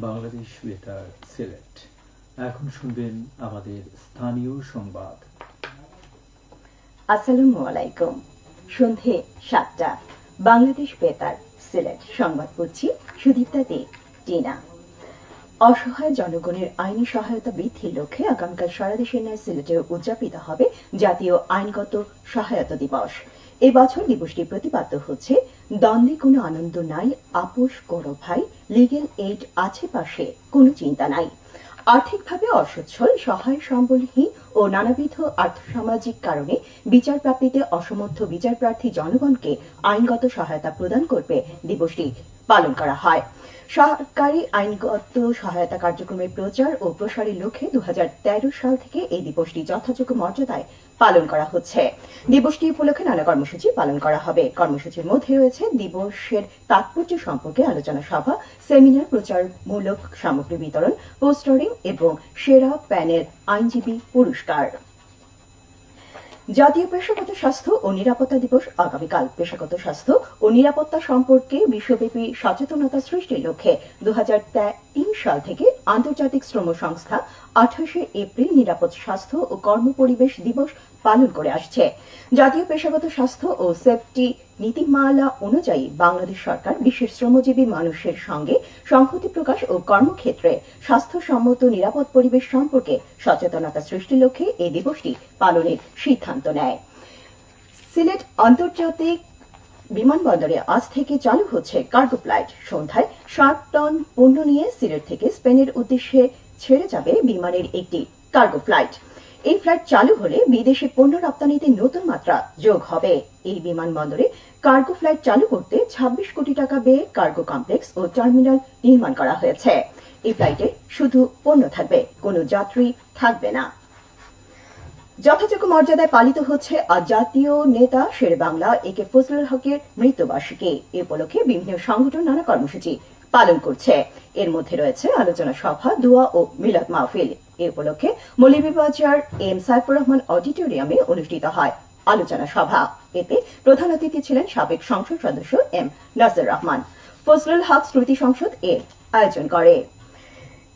বাংলাদেশ বেতার সিলেট। এখন শুনবেন আমাদের স্থানীয় সংবাদ। আসসালামু আলাইকুম। সন্ধে 7টা, বাংলাদেশ বেতার সিলেট সংবাদ পড়ছি সুদীপ্তা দে টিনা। অসহায় জনগণের আইনি সহায়তা বৃদ্ধির লক্ষ্যে আগামীকাল সারা দেশের ন্যায় সিলেটেও উদযাপিত হবে জাতীয় আইনগত সহায়তা দিবস। এবছর দিবসটি প্রতিপাদ্য হচ্ছে দ্বন্দ্বে কোনো আনন্দ নাই, আপোষ করো ভাই, লিগ্যাল এইড আছে পাশে, কোনো চিন্তা নাই। আর্থিকভাবে অসচ্ছল, সহায় সম্বলহীন ও নানাবিধ আর্থসামাজিক কারণে বিচার প্রাপ্তিতে অসমর্থ বিচারপ্রার্থী জনগণকে আইনগত সহায়তা প্রদান করবে দিবসটি পালন করা হয়। সরকারি আইনগত সহায়তা কার্যক্রমের প্রচার ও প্রসারের লক্ষ্যে 2013 সাল থেকে এই দিবসটি যথাযোগ্য মর্যাদায় পালন করা হচ্ছে। দিবসটি উপলক্ষে নানা কর্মসূচি পালন করা হবে। কর্মসূচির মধ্যে রয়েছে দিবসের তাৎপর্য সম্পর্কে আলোচনা সভা, সেমিনার, প্রচারমূলক সামগ্রী বিতরণ, পোস্টারিং এবং সেরা প্যানেল আইনজীবী পুরস্কার। জাতীয় পেশাগত স্বাস্থ্য ও নিরাপত্তা দিবস আগামীকাল। পেশাগত স্বাস্থ্য ও নিরাপত্তা সম্পর্কে বিশ্বব্যাপী সচেতনতা সৃষ্টির লক্ষ্যে 2003 সাল থেকে আন্তর্জাতিক শ্রম সংস্থা 28 এপ্রিল নিরাপদ স্বাস্থ্য ও কর্মপরিবেশ দিবস পালন করে আসছে। জাতীয় পেশাগত স্বাস্থ্য ও সেফটি নীতিমালা অনুযায়ী বাংলাদেশ সরকার বিশ্বের শ্রমজীবী মানুষের সঙ্গে সংহতি প্রকাশ ও কর্মক্ষেত্রে স্বাস্থ্যসম্মত নিরাপদ পরিবেশ সম্পর্কে সচেতনতা সৃষ্টির লক্ষ্যে এই দিবসটি পালনের সিদ্ধান্ত নেয়। সিলেট আন্তর্জাতিক বিমানবন্দরে আজ থেকে চালু হচ্ছে কার্গো ফ্লাইট। সন্ধ্যায় 60 টন পণ্য নিয়ে সিলেট থেকে স্পেনের উদ্দেশ্যে ছেড়ে যাবে বিমানের একটি কার্গো ফ্লাইট। এই ফ্লাইট চালু হলে বিদেশে পণ্য রপ্তানিতে নতুন মাত্রা যোগ হবে। এই বিমানবন্দরে কার্গো ফ্লাইট চালু করতে 26 কোটি টাকা ব্যয়ে কার্গো কমপ্লেক্স ও টার্মিনাল নির্মাণ করা হয়েছে। এই ফ্লাইটে শুধু পণ্য থাকবে, কোনো যাত্রী থাকবে না। যথাযোগ্য মর্যাদায় পালিত হচ্ছে আজ জাতীয় নেতা শেরে বাংলা একে ফজলুল হকের মৃত্যুবার্ষিকী। এ উপলক্ষে বিভিন্ন সংগঠন নানা কর্মসূচি পালন করছে। এর মধ্যে রয়েছে আলোচনা সভা, দোয়া ও মিলাদ মাহফিল। এ উপলক্ষে মৌলভীবাজার এম সাইফুর রহমান অডিটোরিয়ামে অনুষ্ঠিত হয় আলোচনা সভা। এতে প্রধান অতিথি ছিলেন সাবেক সংসদ সদস্য এম নাসির রহমান। ফজলুল হক স্মৃতি সংসদ এর আয়োজন করে।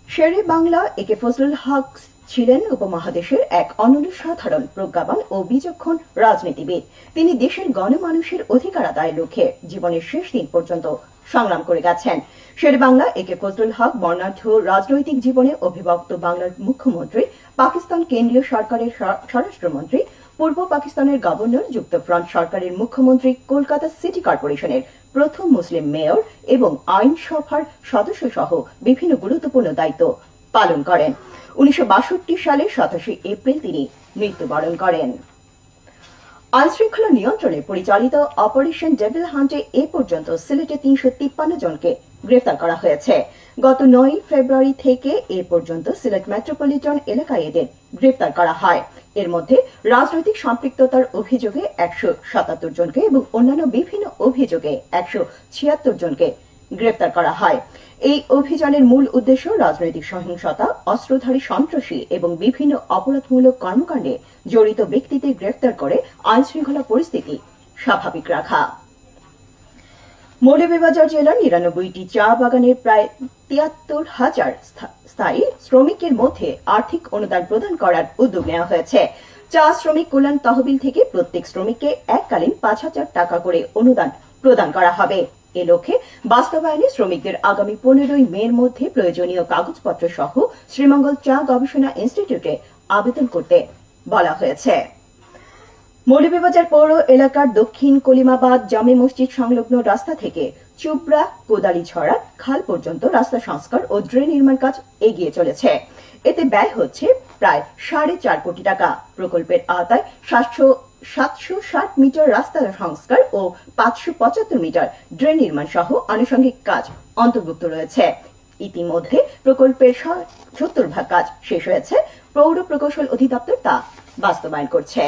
শেরে বাংলা একে ফজলুল হক ছিলেন উপমহাদেশের এক অনন্য, সাধারণ, প্রজ্ঞাবান ও বিচক্ষণ রাজনীতিবিদ। তিনি দেশের গণমানুষের অধিকার আদায়ের লক্ষ্যে জীবনের শেষ দিন পর্যন্ত সংগ্রাম করে গেছেন। শেরে বাংলা একে ফজলুল হক বর্ণাঢ্য রাজনৈতিক জীবনে অবিভক্ত বাংলার মুখ্যমন্ত্রী, পাকিস্তান কেন্দ্রীয় সরকারের স্বরাষ্ট্রমন্ত্রী, পূর্ব পাকিস্তানের গভর্নর, যুক্তফ্রন্ট সরকারের মুখ্যমন্ত্রী, কলকাতা সিটি কর্পোরেশনের প্রথম মুসলিম মেয়র এবং আইনসভার সদস্য সহ বিভিন্ন গুরুত্বপূর্ণ দায়িত্ব পালন করেন। 1962 সালের 27 এপ্রিল তিনি মৃত্যুবরণ করেন। আইন শৃঙ্খলা নিয়ন্ত্রণে পরিচালিত অপারেশন ডেভিল হান্টে এ পর্যন্ত সিলেটে 353 জনকে গ্রেফতার করা হয়েছে। গত 9 ফেব্রুয়ারি থেকে এ পর্যন্ত সিলেট মেট্রোপলিটন এলাকায় এদের গ্রেফতার করা হয়। এর মধ্যে রাজনৈতিক সম্পৃক্ততার অভিযোগে 177 জনকে এবং অন্যান্য বিভিন্ন অভিযোগে 176 জনকে গ্রেফতার করা হয়। এই অভিযানের মূল উদ্দেশ্য রাজনৈতিক সহিংসতা, অস্ত্রধারী সন্ত্রাসী এবং বিভিন্ন অপরাধমূলক কর্মকাণ্ডে জড়িত ব্যক্তিদের গ্রেফতার করে আইন শৃঙ্খলা পরিস্থিতি স্বাভাবিক রাখা। মৌলভীবাজার জেলার 99টি চা বাগানের প্রায় 73,000 স্থায়ী শ্রমিকের মধ্যে আর্থিক অনুদান প্রদান করার উদ্যোগ নেওয়া হয়েছে। চা শ্রমিক কল্যাণ তহবিল থেকে প্রত্যেক শ্রমিককে এককালীন 5,000 টাকা করে অনুদান প্রদান করা হবে। এ লক্ষ্যে বাস্তবায়নে শ্রমিকদের আগামী 15 মের মধ্যে প্রয়োজনীয় কাগজপত্র সহ শ্রীমঙ্গল চা গবেষণা ইনস্টিটিউটে আবেদন করতে বলা হয়েছে। মৌলভীবাজার পৌর এলাকার দক্ষিণ কলিমাবাদ জামে মসজিদ সংলগ্ন রাস্তা থেকে চুবড়া কোদালিছড়া খাল পর্যন্ত রাস্তা সংস্কার ও ড্রেন নির্মাণ কাজ এগিয়ে চলেছে। এতে ব্যয় হচ্ছে প্রায় 4.5 কোটি টাকা। প্রকল্পের আওতায় 760 মিটার রাস্তা সংস্কার ও 575 মিটার ড্রেন নির্মাণ সহ আনুষঙ্গিক কাজ অন্তর্ভুক্ত রয়েছে। ইতিমধ্যে প্রকল্পের 70% কাজ শেষ হয়েছে। পৌর প্রকৌশল অধিদপ্তর তা বাস্তবায়ন করছে।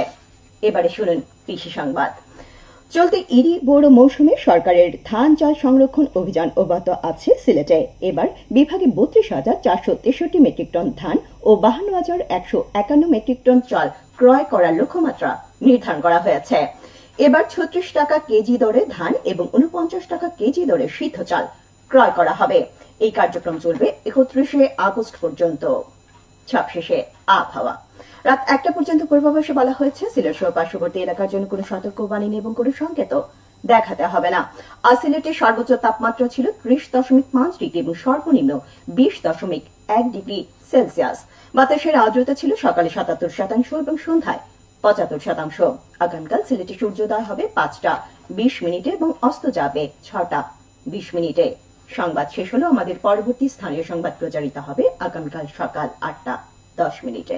এবারে শুনুন কৃষি সংবাদ। চলতি ইরি বোরো মৌসুমে সরকারের ধান চাল সংরক্ষণ অভিযান অব্যাহত আছে সিলেটে। এবার বিভাগে 32,463 মেট্রিক টন ধান ও 52,151 মেট্রিক টন চাল ক্রয় করার লক্ষ্যমাত্রা নির্ধারণ করা হয়েছে। এবার 36 টাকা কেজি দরে ধান এবং 49 টাকা কেজি দরে সিদ্ধ চাল ক্রয় করা হবে। এই কার্যক্রম চলবে 31শে আগস্ট পর্যন্ত। সবশেষে আবহাওয়া। রাত 1টা পর্যন্ত পূর্বাভাসে বলা হয়েছে সিলেট সহ পার্শ্ববর্তী এলাকার জন্য কোনো সতর্কবাণী নেই এবং কোনো সংকেত দেখাতে হবে না। আজ সিলেটের সর্বোচ্চ তাপমাত্রা ছিল 30.5 ডিগ্রি এবং সর্বনিম্ন 20.1 ডিগ্রি সেলসিয়াস। বাতাসের আর্দ্রতা ছিল সকালে 77% এবং সন্ধ্যায় 75%। আগামীকাল সিলেটে সূর্যোদয় হবে 5টা 20 মিনিটে এবং অস্ত যাবে 6টা 20 মিনিটে। সংবাদ শেষ হলো। আমাদের পরবর্তী স্থানীয় সংবাদ প্রচারিত হবে আগামীকাল সকাল 8টা 10 মিনিটে।